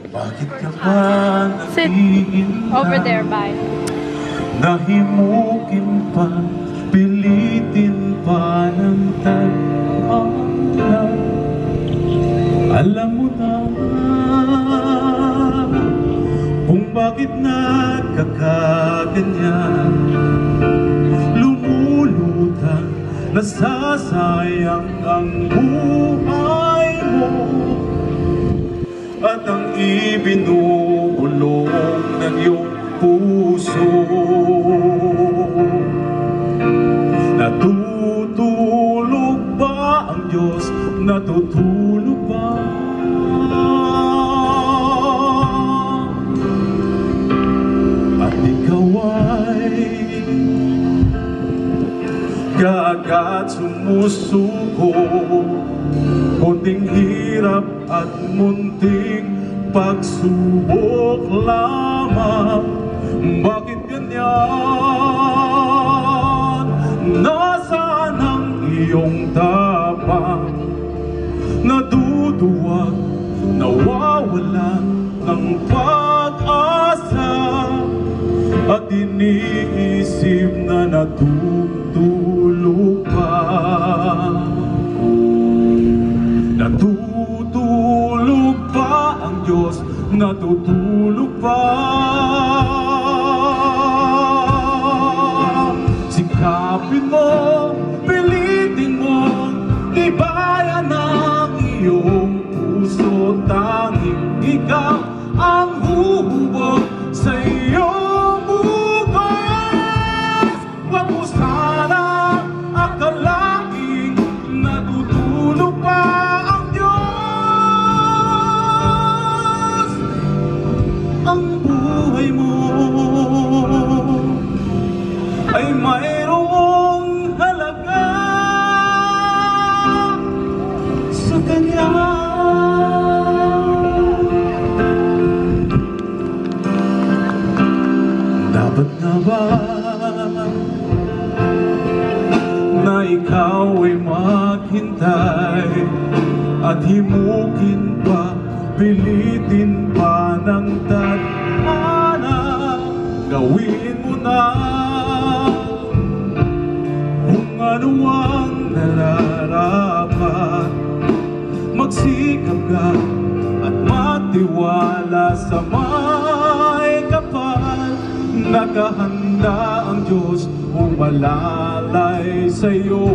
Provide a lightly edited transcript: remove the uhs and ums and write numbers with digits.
Bakit ka ba Sit over there, bye. nahimukin pa, pilitin pa ng tag-ulan? Alam mo na kung bakit nagkakaganyan, lumulutang, nasasayang ang buhay mo at ang ibinubulong ng iyong puso. Natutulog ba ang Diyos? Natutulog ba? At ikaw ay kaagad sumusuko, konting hirap at munting pagsubok lamang. Bakit ganyan? Nasaan ang iyong tapang? Naduduwag, nawawalan ng pag-asa, at iniisip na natutulog pa. Natutulog pa ang Diyos? Natutulog pa? Sikapin mo, pilitin mo, tibayan ang iyong puso. Tanging ikaw ang huhubog sa iyong bukas. Huwag mo sana akalaing natutulog pa ang Diyos. Ang buhay mo ay mayroong halaga sa Kanya. Dapat na ba na ikaw ay maghintay at himukin pa, pilitin pa ng tadhana? Gawin mo na kung ano ang nararapat. Magsikap ka at magtiwala sa may kapal. Nakahanda ang Diyos umalalay sa'yo.